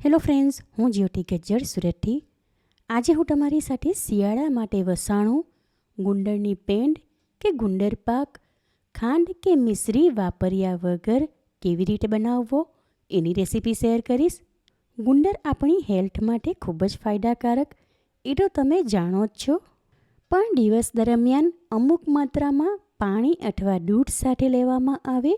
Hello friends, હું જ્યોતિ ગજ્જર સુરતથી. આજે હું તમારી સાથે શિયાળા માટે વસાણું, ગુંદરની પેંડ કે ગુંદર પાક, ખાંડ કે મિશ્રી વાપર્યા વગર કેવી રીતે બનાવવો એની રેસીપી શેર કરીશ. ગુંદર આપણી હેલ્થ માટે ખૂબ જ ફાયદાકારક એ તો તમે જાણો જ છો, પણ દિવસ દરમિયાન અમુક માત્રામાં પાણી અથવા દૂધ સાથે લેવામાં આવે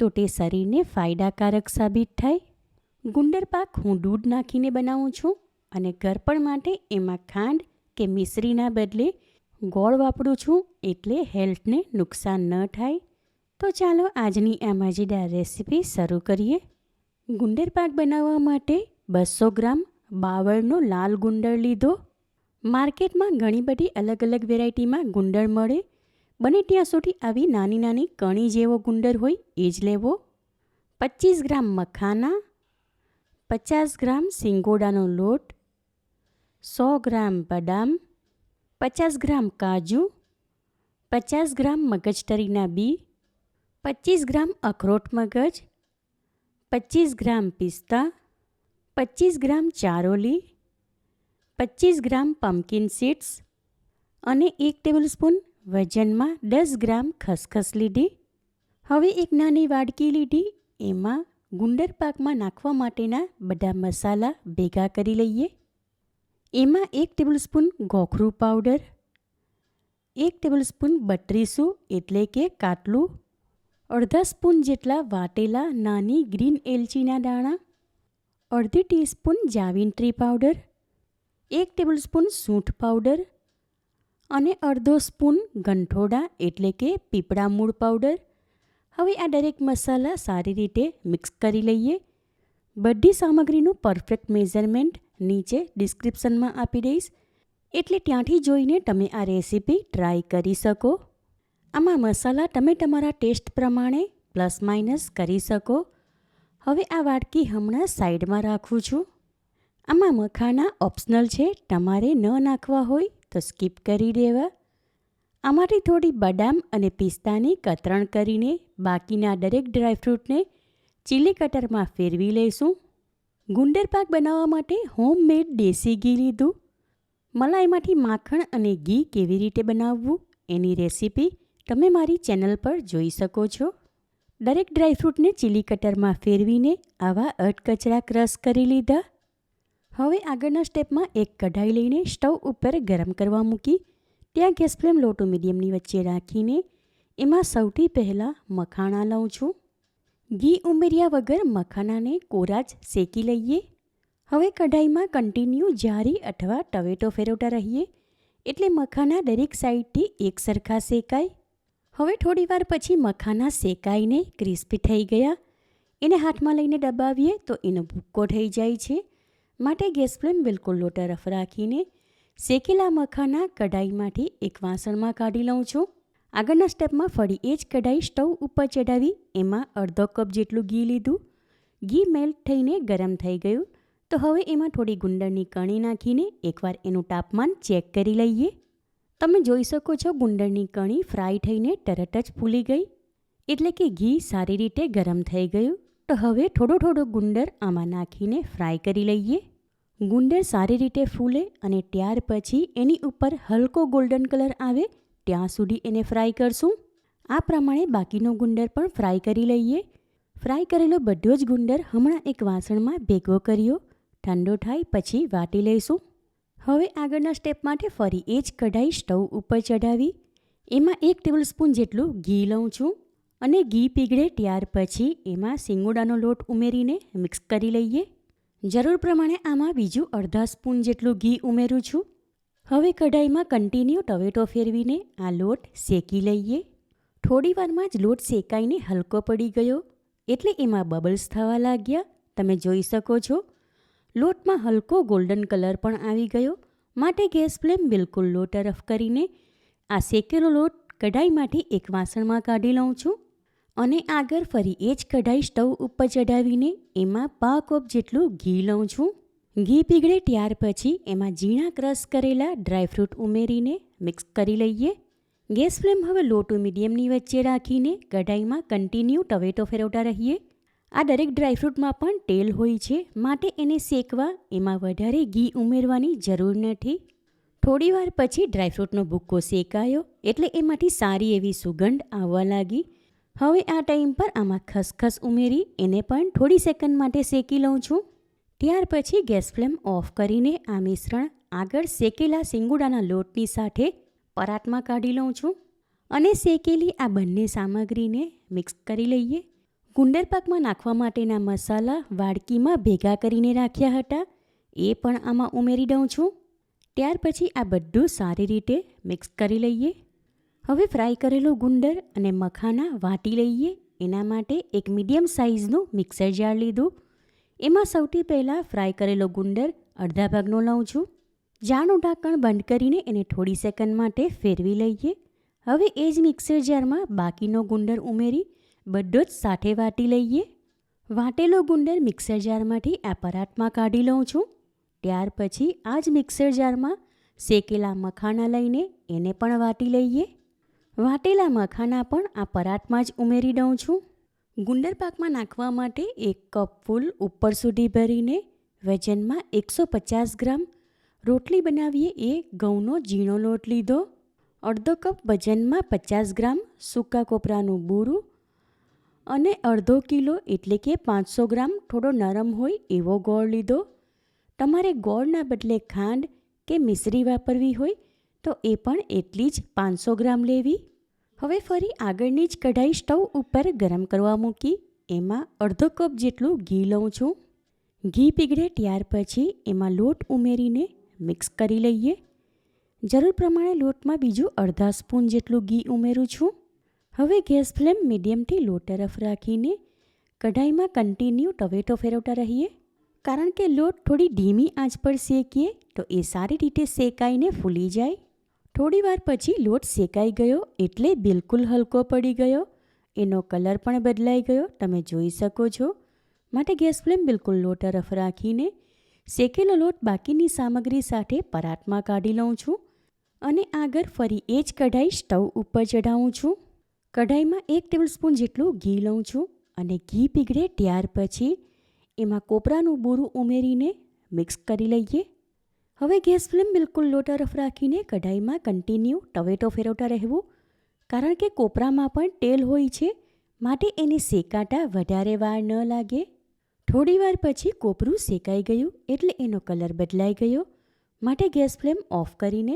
તો તે શરીરને ફાયદાકારક સાબિત થાય. ગુંદર પાક હું દૂધ નાખીને બનાવું છું અને ગળપણ માટે એમાં ખાંડ કે મિશ્રીના બદલે ગોળ વાપરું છું, એટલે હેલ્થને નુકસાન ન થાય. તો ચાલો આજની આ મજેદાર રેસીપી શરૂ કરીએ. ગુંદર પાક બનાવવા માટે 200 ગ્રામ બાવળનો લાલ ગુંદર લીધો. માર્કેટમાં ઘણી બધી અલગ અલગ વેરાયટીમાં ગુંદર મળે, બને ત્યાં સુધી આવી નાની નાની કણી જેવો ગુંદર હોય એ જ લેવો. 25 ગ્રામ મખાના, 50 ગ્રામ સિંગોડાનો લોટ, 100 ગ્રામ બદામ, 50 ગ્રામ કાજુ, 50 ગ્રામ મગજતરીના બી, 25 ગ્રામ અખરોટ મગજ, 25 ગ્રામ પિસ્તા, 25 ગ્રામ ચારોલી, 25 ગ્રામ પમ્પકિન સીડ્સ અને 1 ટેબલસ્પૂન વજનમાં 10 ગ્રામ ખસખસ લીધી. હવે એક નાની વાડકી લીધી, એમાં ગુંદર પાકમાં નાખવા માટેના બધા મસાલા ભેગા કરી લઈએ. એમાં 1 ટેબલસ્પૂન ગોખરું પાવડર, 1 ટેબલસ્પૂન બટરીસું એટલે કે કાટલું, અડધા સ્પૂન જેટલા વાટેલા નાની ગ્રીન એલચીના દાણા, અડધી ટીસ્પૂન જાવિત્રી પાવડર, 1 ટેબલસ્પૂન સૂંઠ પાવડર અને અડધો સ્પૂન ગંઠોડા એટલે કે પીપળા મૂળ પાવડર. હવે આ દરેક મસાલા સારી રીતે મિક્સ કરી લઈએ. બધી સામગ્રીનું પરફેક્ટ મેઝરમેન્ટ નીચે ડિસ્ક્રિપ્શનમાં આપી દઈશ, એટલે ત્યાંથી જોઈને તમે આ રેસીપી ટ્રાય કરી શકો. આમાં મસાલા તમે તમારા ટેસ્ટ પ્રમાણે પ્લસ માઇનસ કરી શકો. હવે આ વાટકી હમણાં સાઈડમાં રાખું છું. આમાં મખાના ઓપ્શનલ છે, તમારે ન નાખવા હોય તો સ્કીપ કરી દેવા. આમાંથી થોડી બદામ અને પિસ્તાની કતરણ કરીને બાકીના દરેક ડ્રાયફ્રૂટને ચીલી કટરમાં ફેરવી લઈશું. ગુંદર પાક બનાવવા માટે હોમમેડ દેશી ઘી લીધું. મલાઈમાંથી માખણ અને ઘી કેવી રીતે બનાવવું એની રેસીપી તમે મારી ચેનલ પર જોઈ શકો છો. દરેક ડ્રાયફ્રૂટને ચીલી કટરમાં ફેરવીને આવા અધકચરા ક્રશ કરી લીધા. હવે આગળના સ્ટેપમાં એક કઢાઈ લઈને સ્ટવ ઉપર ગરમ કરવા મૂકી. ત્યાં ગેસ ફ્લેમ લો ટુ મીડિયમની વચ્ચે રાખીને એમાં સૌથી પહેલાં મખાણા લઉં છું. ઘી ઉમેર્યા વગર મખાનાને કોરા જ શેકી લઈએ. હવે કઢાઈમાં કન્ટિન્યુ જારી અથવા ટવેટો ફેરવતા રહીએ, એટલે મખાના દરેક સાઈડથી એક સરખા શેકાય. હવે થોડીવાર પછી મખાના શેકાઈને ક્રિસ્પી થઈ ગયા. એને હાથમાં લઈને દબાવીએ તો એનો ભૂક્કો થઈ જાય છે, માટે ગેસ ફ્લેમ બિલકુલ લો તરફ રાખીને શેકેલા મખાના કઢાઈમાંથી એક વાસણમાં કાઢી લઉં છું. આગળના સ્ટેપમાં ફરી એ જ કઢાઈ સ્ટવ ઉપર ચડાવી એમાં અડધો કપ જેટલું ઘી લીધું. ઘી મેલ્ટ થઈને ગરમ થઈ ગયું તો હવે એમાં થોડી ગુંદરની કણી નાખીને એકવાર એનું તાપમાન ચેક કરી લઈએ. તમે જોઈ શકો છો ગુંદરની કણી ફ્રાય થઈને તરત જ ફૂલી ગઈ, એટલે કે ઘી સારી રીતે ગરમ થઈ ગયું. તો હવે થોડો થોડો ગુંદર આમાં નાખીને ફ્રાય કરી લઈએ. ગુંદર સારી રીતે ફૂલે અને ત્યાર પછી એની ઉપર હલકો ગોલ્ડન કલર આવે ત્યાં સુધી એને ફ્રાય કરશું. આ પ્રમાણે બાકીનો ગુંદર પણ ફ્રાય કરી લઈએ. ફ્રાય કરેલો બધો જ ગુંદર હમણાં એક વાસણમાં ભેગો કર્યો. ઠંડો થાય પછી વાટી લઈશું. હવે આગળના સ્ટેપ માટે ફરી એ જ કઢાઈ સ્ટવ ઉપર ચડાવી એમાં 1 ટેબલસ્પૂન જેટલું ઘી લઉં છું અને ઘી પીગળે ત્યાર પછી એમાં સિંગોડાનો લોટ ઉમેરીને મિક્સ કરી લઈએ. જરૂર પ્રમાણે આમાં બીજું અડધા સ્પૂન જેટલું ઘી ઉમેરું છું. હવે કઢાઈમાં કન્ટિન્યુ ટવેટો ફેરવીને આ લોટ શેકી લઈએ. થોડીવારમાં જ લોટ શેકાઈને હલકો પડી ગયો, એટલે એમાં બબલ્સ થવા લાગ્યા. તમે જોઈ શકો છો લોટમાં હલકો ગોલ્ડન કલર પણ આવી ગયો, માટે ગેસ ફ્લેમ બિલકુલ લો તરફ કરીને આ શેકેલો લોટ કઢાઈમાંથી એક વાસણમાં કાઢી લઉં છું અને આગળ ફરી એ જ કઢાઈ સ્ટવ ઉપર ચડાવીને એમાં 1/2 કપ જેટલું ઘી લઉં છું. ઘી પીગળે ત્યાર પછી એમાં ઝીણા ક્રશ કરેલા ડ્રાયફ્રૂટ ઉમેરીને મિક્સ કરી લઈએ. ગેસ ફ્લેમ હવે લો ટુ મીડિયમની વચ્ચે રાખીને કઢાઈમાં કન્ટિન્યુ ટવેટો ફેરવતા રહીએ. આ દરેક ડ્રાયફ્રૂટમાં પણ તેલ હોય છે, માટે એને શેકવા એમાં વધારે ઘી ઉમેરવાની જરૂર નથી. થોડીવાર પછી ડ્રાયફ્રૂટનો ભૂક્કો શેકાયો એટલે એમાંથી સારી એવી સુગંધ આવવા લાગી. હવે આ ટાઈમ પર આમાં ખસખસ ઉમેરી એને પણ થોડી સેકન્ડ માટે શેકી લઉં છું. ત્યાર પછી ગેસ ફ્લેમ ઓફ કરીને આ મિશ્રણ આગળ શેકેલા સિંગોડાના લોટની સાથે પરાતમાં કાઢી લઉં છું અને શેકેલી આ બંને સામગ્રીને મિક્સ કરી લઈએ. ગુંદર પાકમાં નાખવા માટેના મસાલા વાડકીમાં ભેગા કરીને રાખ્યા હતા, એ પણ આમાં ઉમેરી દઉં છું. ત્યાર પછી આ બધું સારી રીતે મિક્સ કરી લઈએ. હવે ફ્રાય કરેલો ગુંદર અને મખાના વાટી લઈએ. એના માટે એક મીડિયમ સાઇઝનું મિક્સર જાર લીધું. એમાં સૌથી પહેલાં ફ્રાય કરેલો ગુંદર અડધા ભાગનો લઉં છું. જારનું ઢાંકણ બંધ કરીને એને થોડી સેકન્ડ માટે ફેરવી લઈએ. હવે એ જ મિક્સર જારમાં બાકીનો ગુંદર ઉમેરી બધો જ સાથે વાટી લઈએ. વાટેલો ગુંદર મિક્સર જારમાંથી આ પરાતમાં કાઢી લઉં છું. ત્યાર પછી આ જ મિક્સર જારમાં શેકેલા મખાના લઈને એને પણ વાટી લઈએ. વાટેલા મખાના પણ આ પરાતમાં જ ઉમેરી દઉં છું. ગુંદર પાકમાં નાખવા માટે 1 કપ ફૂલ ઉપર સુધી ભરીને વજનમાં 150 ગ્રામ રોટલી બનાવીએ એ ઘઉંનો ઝીણો લોટ લીધો. અડધો કપ વજનમાં 50 ગ્રામ સૂકા કોપરાનું બૂરું અને અડધો કિલો એટલે કે 500 ગ્રામ થોડો નરમ હોય એવો ગોળ લીધો. તમારે ગોળના બદલે ખાંડ કે મિશ્રી વાપરવી હોય તો એ પણ એટલી જ 500 ગ્રામ લેવી. હવે ફરી આગળની જ કઢાઈ સ્ટવ ઉપર ગરમ કરવા મૂકી એમાં અડધો કપ જેટલું ઘી લઉં છું. ઘી પીગળે ત્યાર પછી એમાં લોટ ઉમેરીને મિક્સ કરી લઈએ. જરૂર પ્રમાણે લોટમાં બીજું અડધા સ્પૂન જેટલું ઘી ઉમેરું છું. હવે ગેસ ફ્લેમ મીડિયમથી લો તરફ રાખીને કઢાઈમાં કન્ટિન્યુ ટવેટો ફેરવતા રહીએ, કારણ કે લોટ થોડી ધીમી આંચ પર શેકીએ તો એ સારી રીતે શેકાઈને ફૂલી જાય. થોડી વાર પછી લોટ શેકાઈ ગયો એટલે બિલકુલ હલકો પડી ગયો. એનો કલર પણ બદલાઈ ગયો, તમે જોઈ શકો છો. માટે ગેસ ફ્લેમ બિલકુલ લો તરફ રાખીને શેકેલો લોટ બાકીની સામગ્રી સાથે પરાતમાં કાઢી લઉં છું અને આગળ ફરી એ જ કઢાઈ સ્ટવ ઉપર ચઢાવું છું. કઢાઈમાં 1 ટેબલસ્પૂન જેટલું ઘી લઉં છું અને ઘી પીગળે ત્યાર પછી એમાં કોપરાનું બૂરું ઉમેરીને મિક્સ કરી લઈએ. હવે ગેસ ફ્લેમ બિલકુલ લો તરફ રાખીને કઢાઈમાં કન્ટિન્યુ ટવેટો ફેરવતા રહેવું, કારણ કે કોપરામાં પણ તેલ હોય છે, માટે એને શેકાતા વધારે વાર ન લાગે. થોડી વાર પછી કોપરું શેકાઈ ગયું એટલે એનો કલર બદલાઈ ગયો, માટે ગેસ ફ્લેમ ઓફ કરીને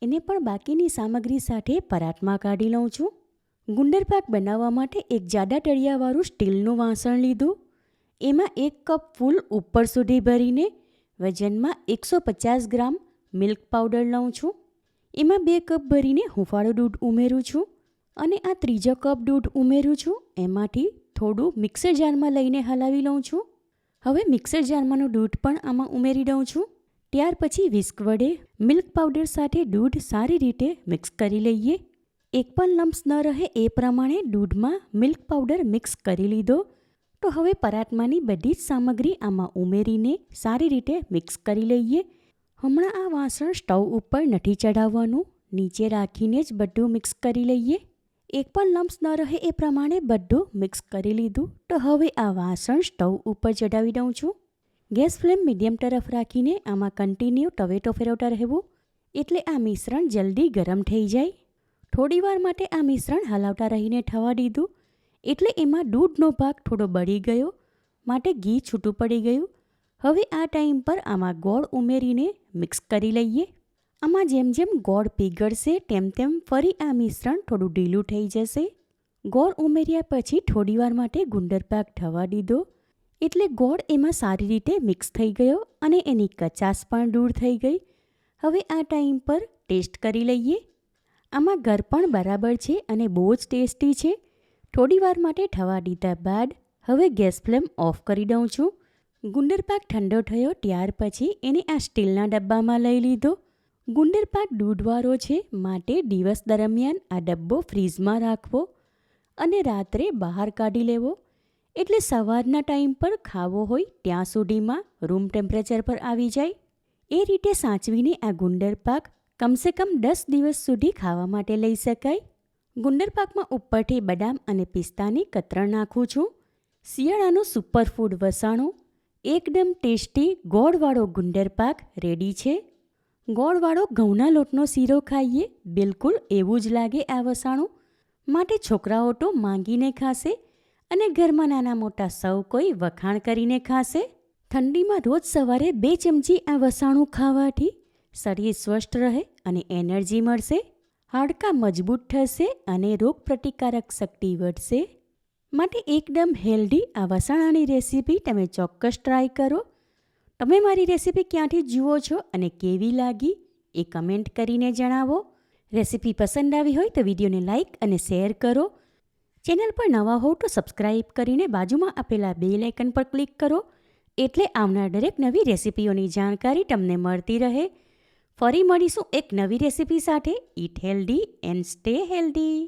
એને પણ બાકીની સામગ્રી સાથે પરાતમાં કાઢી લઉં છું. ગુંદર પાક બનાવવા માટે એક જાડા તળિયાવાળું સ્ટીલનું વાસણ લીધું. એમાં 1 કપ ફૂલ ઉપર સુધી ભરીને વજનમાં 150 ગ્રામ મિલ્ક પાવડર લઉં છું. એમાં 2 કપ ભરીને હુંફાળું દૂધ ઉમેરું છું અને આ ત્રીજો કપ દૂધ ઉમેરું છું. એમાંથી થોડું મિક્સર જારમાં લઈને હલાવી લઉં છું. હવે મિક્સર જારમાંનું દૂધ પણ આમાં ઉમેરી દઉં છું. ત્યાર પછી વિસ્ક વડે મિલ્ક પાવડર સાથે દૂધ સારી રીતે મિક્સ કરી લઈએ. એક પણ લમ્સ ન રહે એ પ્રમાણે દૂધમાં મિલ્ક પાવડર મિક્સ કરી લીધો. તો હવે પરાતમાંની બધી જ સામગ્રી આમાં ઉમેરીને સારી રીતે મિક્સ કરી લઈએ. હમણાં આ વાસણ સ્ટવ ઉપર નથી ચડાવવાનું, નીચે રાખીને જ બધું મિક્સ કરી લઈએ. એક પણ લમ્સ ન રહે એ પ્રમાણે બધું મિક્સ કરી લીધું. તો હવે આ વાસણ સ્ટવ ઉપર ચડાવી દઉં છું. ગેસ ફ્લેમ મીડિયમ તરફ રાખીને આમાં કન્ટિન્યુ ટવેટો ફેરવતા રહેવું, એટલે આ મિશ્રણ જલ્દી ગરમ થઈ જાય. થોડીવાર માટે આ મિશ્રણ હલાવતા રહીને થવા દીધું એટલે એમાં દૂધનો ભાગ થોડો બળી ગયો, માટે ઘી છૂટું પડી ગયું. હવે આ ટાઈમ પર આમાં ગોળ ઉમેરીને મિક્સ કરી લઈએ. આમાં જેમ જેમ ગોળ પીગળશે તેમ તેમ ફરી આ મિશ્રણ થોડું ઢીલું થઈ જશે. ગોળ ઉમેર્યા પછી થોડીવાર માટે ગુંદર પાક થવા દીધો એટલે ગોળ એમાં સારી રીતે મિક્સ થઈ ગયો અને એની કચાશ પણ દૂર થઈ ગઈ. હવે આ ટાઈમ પર ટેસ્ટ કરી લઈએ. આમાં ઘર પણ બરાબર છે અને બહુ જ ટેસ્ટી છે. થોડીવાર માટે થવા દીધા બાદ હવે ગેસ ફ્લેમ ઓફ કરી દઉં છું. ગુંદર પાક ઠંડો થયો ત્યાર પછી એને આ સ્ટીલના ડબ્બામાં લઈ લીધો. ગુંદર પાક દૂધવાળો છે, માટે દિવસ દરમિયાન આ ડબ્બો ફ્રીઝમાં રાખવો અને રાત્રે બહાર કાઢી લેવો, એટલે સવારના ટાઈમ પર ખાવો હોય ત્યાં સુધીમાં રૂમ ટેમ્પરેચર પર આવી જાય. એ રીતે સાચવીને આ ગુંદર પાક કમસે કમ 10 દિવસ સુધી ખાવા માટે લઈ શકાય. ગુંદર પાકમાં ઉપરથી બદામ અને પિસ્તાની કતરણ નાખું છું. શિયાળાનું સુપરફૂડ વસાણું એકદમ ટેસ્ટી ગોળવાળો ગુંદર પાક રેડી છે. ગોળવાળો ઘઉંના લોટનો શીરો ખાઈએ બિલકુલ એવું જ લાગે આ વસાણું. માટે છોકરાઓ તો માંગીને ખાશે અને ઘરમાં નાના મોટા સૌ કોઈ વખાણ કરીને ખાશે. ઠંડીમાં રોજ સવારે 2 ચમચી આ વસાણું ખાવાથી શરીર સ્વસ્થ રહે અને એનર્જી મળશે. હાડકાં મજબૂત થશે અને રોગ પ્રતિકારક શક્તિ વધશે. માટે એકદમ હેલ્ધી આ વસાણાની રેસીપી તમે ચોક્કસ ટ્રાય કરો. તમે મારી રેસીપી ક્યાંથી જુઓ છો અને કેવી લાગી એ કમેન્ટ કરીને જણાવો. રેસીપી પસંદ આવી હોય તો વિડીયોને લાઇક અને શેર કરો. ચેનલ પર નવા હોવ તો સબસ્ક્રાઈબ કરીને બાજુમાં આપેલા બેલ આઇકન પર ક્લિક કરો, એટલે આવનાર દરેક નવી રેસીપીઓની જાણકારી તમને મળતી રહે. ફરી મળીશું એક નવી રેસીપી સાથે. ઈટ હેલ્ધી એન્ડ સ્ટે હેલ્ધી.